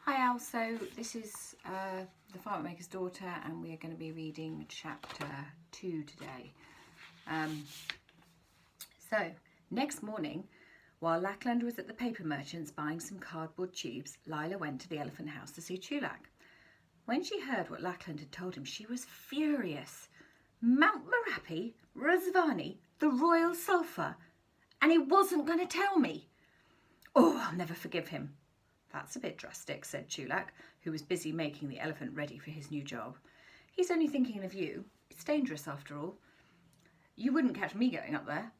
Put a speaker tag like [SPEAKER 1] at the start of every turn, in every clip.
[SPEAKER 1] Hi Al, so this is The Firework Maker's Daughter and we are going to be reading chapter 2 today. So, next morning, while Lackland was at the paper merchant's buying some cardboard tubes, Lila went to the elephant house to see Chulak. When she heard what Lackland had told him, she was furious. Mount Merapi, Razvani, the royal sulphur, and he wasn't going to tell me. Oh, I'll never forgive him. That's a bit drastic, said Chulak, who was busy making the elephant ready for his new job. He's only thinking of you. It's dangerous after all. You wouldn't catch me going up there.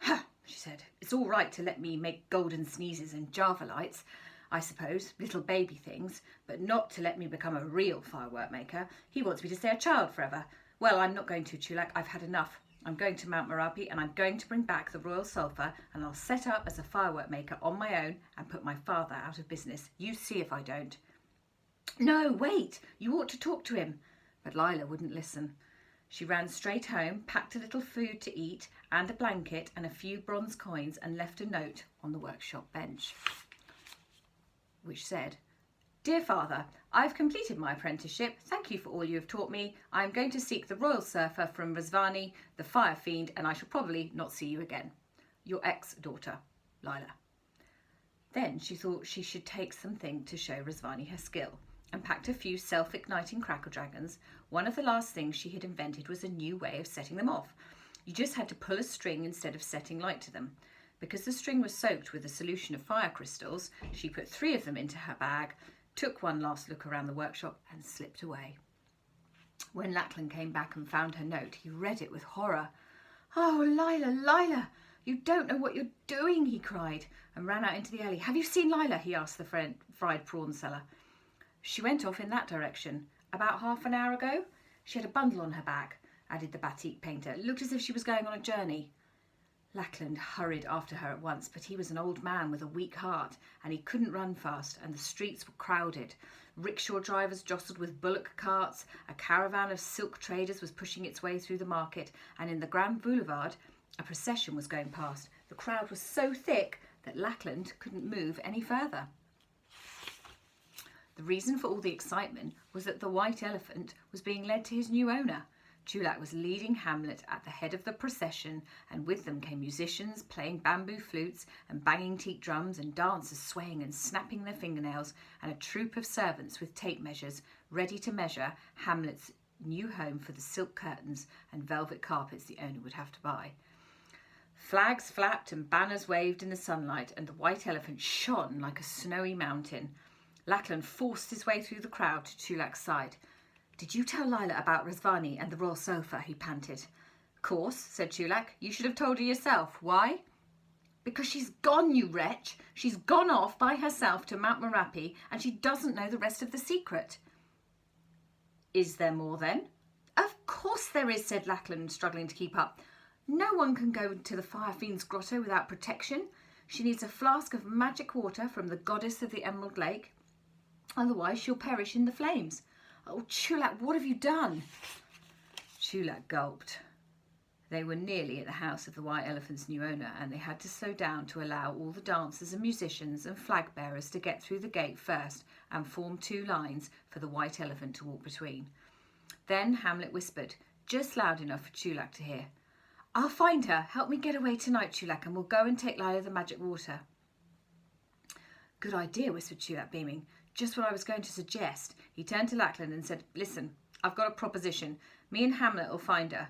[SPEAKER 1] Ha, she said. It's all right to let me make golden sneezes and Java lights, I suppose, little baby things, but not to let me become a real firework maker. He wants me to stay a child forever. Well, I'm not going to, Chulak. I've had enough. I'm going to Mount Merapi and I'm going to bring back the royal sulphur and I'll set up as a firework maker on my own and put my father out of business. You see if I don't. No, wait, you ought to talk to him. But Lila wouldn't listen. She ran straight home, packed a little food to eat and a blanket and a few bronze coins and left a note on the workshop bench, which said, Dear Father, I've completed my apprenticeship. Thank you for all you have taught me. I am going to seek the royal surfer from Razvani, the fire fiend, and I shall probably not see you again. Your ex-daughter, Lila. Then she thought she should take something to show Razvani her skill and packed a few self-igniting crackle dragons. One of the last things she had invented was a new way of setting them off. You just had to pull a string instead of setting light to them. Because the string was soaked with a solution of fire crystals, she put 3 of them into her bag, took one last look around the workshop and slipped away. When Lackland came back and found her note, he read it with horror. Oh, Lila, Lila, you don't know what you're doing, he cried, and ran out into the alley. Have you seen Lila? He asked the fried prawn seller. She went off in that direction. About half an hour ago. She had a bundle on her back, added the batik painter. It looked as if she was going on a journey. Lackland hurried after her at once, but he was an old man with a weak heart and he couldn't run fast and the streets were crowded. Rickshaw drivers jostled with bullock carts, a caravan of silk traders was pushing its way through the market, and in the Grand Boulevard a procession was going past. The crowd was so thick that Lackland couldn't move any further. The reason for all the excitement was that the white elephant was being led to his new owner. Chulak was leading Hamlet at the head of the procession, and with them came musicians playing bamboo flutes and banging teak drums and dancers swaying and snapping their fingernails, and a troop of servants with tape measures ready to measure Hamlet's new home for the silk curtains and velvet carpets the owner would have to buy. Flags flapped and banners waved in the sunlight, and the white elephant shone like a snowy mountain. Lackland forced his way through the crowd to Chulak's side. Did you tell Lila about Razvani and the royal sofa? He panted. Of course, said Chulak. You should have told her yourself. Why? Because she's gone, you wretch. She's gone off by herself to Mount Merapi and she doesn't know the rest of the secret. Is there more then? Of course there is, said Lackland, struggling to keep up. No one can go to the fire fiend's grotto without protection. She needs a flask of magic water from the goddess of the Emerald Lake. Otherwise she'll perish in the flames. Oh, Chulak, what have you done? Chulak gulped. They were nearly at the house of the white elephant's new owner, and they had to slow down to allow all the dancers and musicians and flag bearers to get through the gate first and form 2 lines for the white elephant to walk between. Then Hamlet whispered, just loud enough for Chulak to hear. I'll find her. Help me get away tonight, Chulak, and we'll go and take Lila the magic water. Good idea, whispered Chulak, beaming. Just what I was going to suggest. He turned to Lackland and said, listen, I've got a proposition. Me and Hamlet will find her.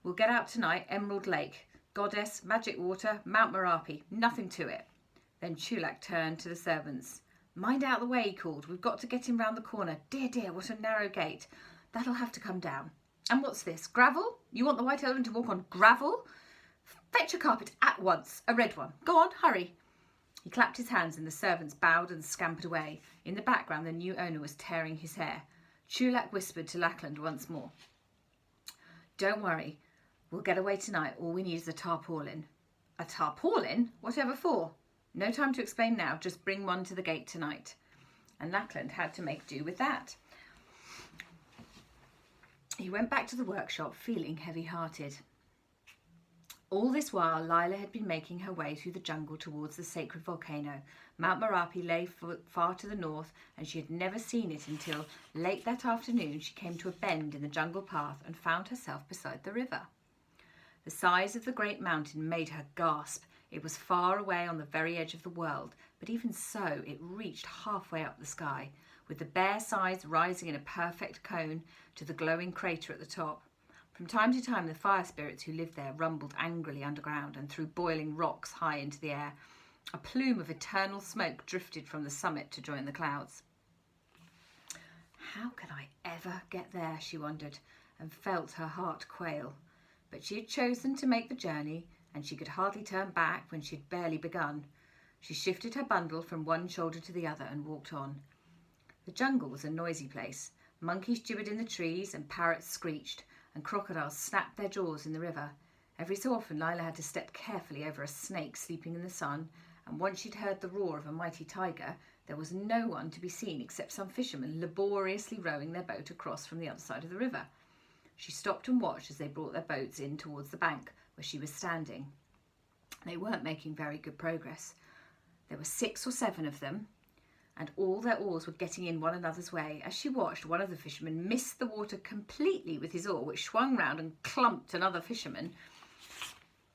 [SPEAKER 1] We'll get out tonight, Emerald Lake. Goddess, magic water, Mount Merapi. Nothing to it. Then Chulak turned to the servants. Mind out the way, he called. We've got to get him round the corner. Dear, dear, what a narrow gate. That'll have to come down. And what's this? Gravel? You want the white elephant to walk on gravel? Fetch a carpet at once. A red one. Go on, hurry. He clapped his hands and the servants bowed and scampered away. In the background, the new owner was tearing his hair. Chulak whispered to Lackland once more. Don't worry, we'll get away tonight. All we need is a tarpaulin. A tarpaulin? Whatever for? No time to explain now. Just bring one to the gate tonight. And Lackland had to make do with that. He went back to the workshop feeling heavy-hearted. All this while, Lila had been making her way through the jungle towards the sacred volcano. Mount Merapi lay far to the north, and she had never seen it until late that afternoon she came to a bend in the jungle path and found herself beside the river. The size of the great mountain made her gasp. It was far away on the very edge of the world, but even so, it reached halfway up the sky, with the bare sides rising in a perfect cone to the glowing crater at the top. From time to time, the fire spirits who lived there rumbled angrily underground and threw boiling rocks high into the air. A plume of eternal smoke drifted from the summit to join the clouds. How could I ever get there, she wondered, and felt her heart quail. But she had chosen to make the journey, and she could hardly turn back when she had barely begun. She shifted her bundle from one shoulder to the other and walked on. The jungle was a noisy place. Monkeys gibbered in the trees and parrots screeched, and crocodiles snapped their jaws in the river. Every so often Lila had to step carefully over a snake sleeping in the sun, and once she'd heard the roar of a mighty tiger, there was no one to be seen except some fishermen laboriously rowing their boat across from the other side of the river. She stopped and watched as they brought their boats in towards the bank where she was standing. They weren't making very good progress. There were 6 or 7 of them, and all their oars were getting in one another's way. As she watched, one of the fishermen missed the water completely with his oar, which swung round and clumped another fisherman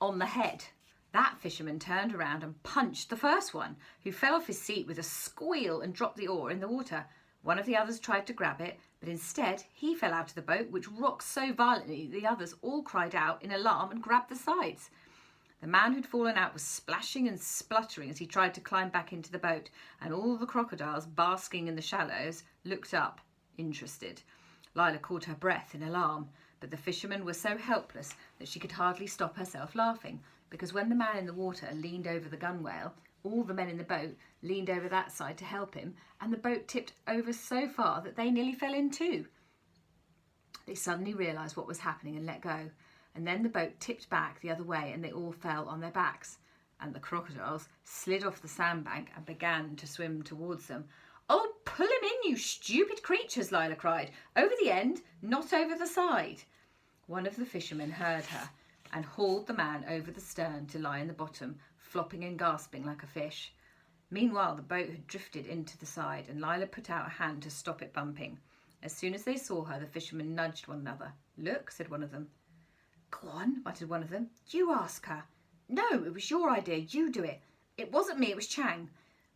[SPEAKER 1] on the head. That fisherman turned around and punched the first one, who fell off his seat with a squeal and dropped the oar in the water. One of the others tried to grab it, but instead he fell out of the boat, which rocked so violently the others all cried out in alarm and grabbed the sides. The man who'd fallen out was splashing and spluttering as he tried to climb back into the boat, and all the crocodiles basking in the shallows looked up, interested. Lila caught her breath in alarm, but the fishermen were so helpless that she could hardly stop herself laughing, because when the man in the water leaned over the gunwale, all the men in the boat leaned over that side to help him, and the boat tipped over so far that they nearly fell in too. They suddenly realised what was happening and let go. And then the boat tipped back the other way and they all fell on their backs. And the crocodiles slid off the sandbank and began to swim towards them. "Oh, pull him in, you stupid creatures," Lila cried. "Over the end, not over the side." One of the fishermen heard her and hauled the man over the stern to lie in the bottom, flopping and gasping like a fish. Meanwhile, the boat had drifted into the side and Lila put out a hand to stop it bumping. As soon as they saw her, the fishermen nudged one another. "Look," said one of them. "Go on," muttered one of them. "You ask her." "No, it was your idea. You do it." "It wasn't me, it was Chang."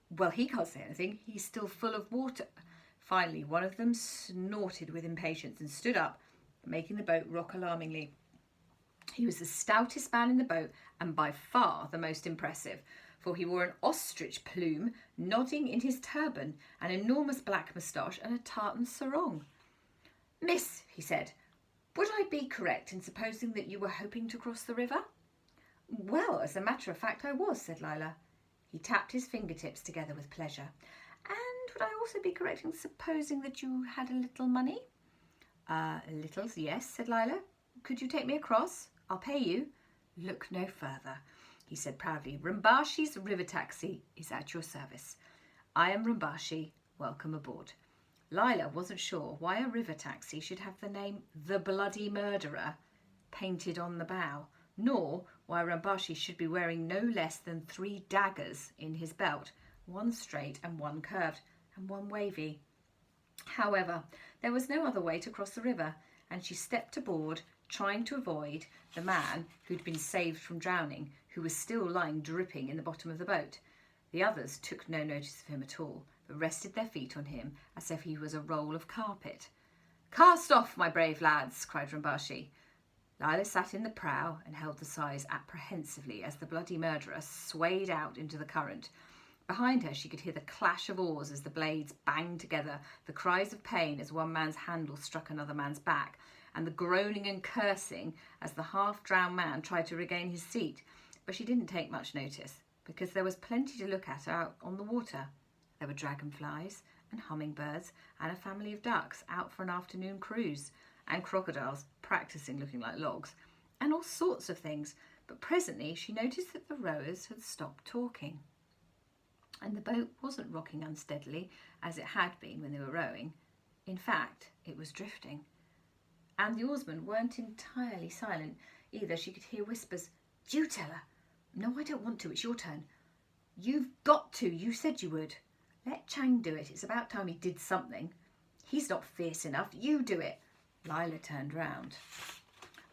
[SPEAKER 1] "Well, he can't say anything. He's still full of water." Finally, one of them snorted with impatience and stood up, making the boat rock alarmingly. He was the stoutest man in the boat and by far the most impressive, for he wore an ostrich plume nodding in his turban, an enormous black moustache and a tartan sarong. "Miss," he said, "would I be correct in supposing that you were hoping to cross the river?" "Well, as a matter of fact, I was," said Lila. He tapped his fingertips together with pleasure. "And would I also be correct in supposing that you had a little money?" A little, yes," said Lila. "Could you take me across? I'll pay you." "Look no further," he said proudly. "Rumbashi's river taxi is at your service. I am Rumbashi. Welcome aboard." Lila wasn't sure why a river taxi should have the name The Bloody Murderer painted on the bow, nor why Rumbashi should be wearing no less than 3 daggers in his belt, one straight and one curved and one wavy. However, there was no other way to cross the river, and she stepped aboard, trying to avoid the man who'd been saved from drowning, who was still lying dripping in the bottom of the boat. The others took no notice of him at all, but rested their feet on him as if he was a roll of carpet. "Cast off, my brave lads," cried Rumbashi. Lila sat in the prow and held the sides apprehensively as the bloody murderer swayed out into the current. Behind her she could hear the clash of oars as the blades banged together, the cries of pain as one man's handle struck another man's back, and the groaning and cursing as the half-drowned man tried to regain his seat. But she didn't take much notice, because there was plenty to look at out on the water. There were dragonflies and hummingbirds and a family of ducks out for an afternoon cruise, and crocodiles practising looking like logs, and all sorts of things. But presently she noticed that the rowers had stopped talking, and the boat wasn't rocking unsteadily as it had been when they were rowing. In fact, it was drifting. And the oarsmen weren't entirely silent either. She could hear whispers. You tell her. No, I don't want to. It's your turn. You've got to. You said you would. Let Chang do it. It's about time he did something. He's not fierce enough. You do it. Lila turned round.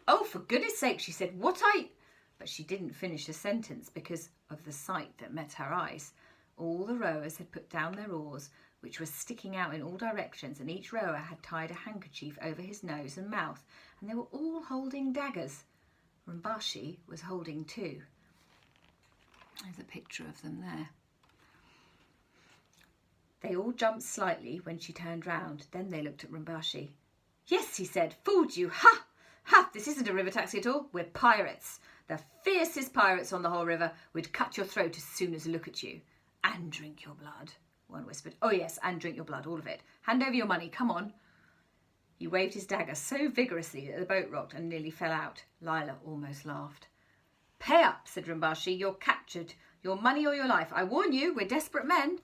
[SPEAKER 1] Oh, for goodness sake, she said, But she didn't finish the sentence because of the sight that met her eyes. All the rowers had put down their oars, which were sticking out in all directions, and each rower had tied a handkerchief over his nose and mouth, and they were all holding daggers. Rumbashi was holding two. There's a picture of them there. They all jumped slightly when she turned round. Then they looked at Rumbashi. Yes, he said, fooled you. Ha! Ha! This isn't a river taxi at all. We're pirates. The fiercest pirates on the whole river. We'd cut your throat as soon as look at you. And drink your blood, one whispered. Oh, yes, and drink your blood, all of it. Hand over your money, come on. He waved his dagger so vigorously that the boat rocked and nearly fell out. Lila almost laughed. Pay up, said Rumbashi. You're captured. Your money or your life. I warn you, we're desperate men.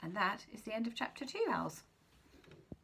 [SPEAKER 1] And that is the end of chapter 2, Owls.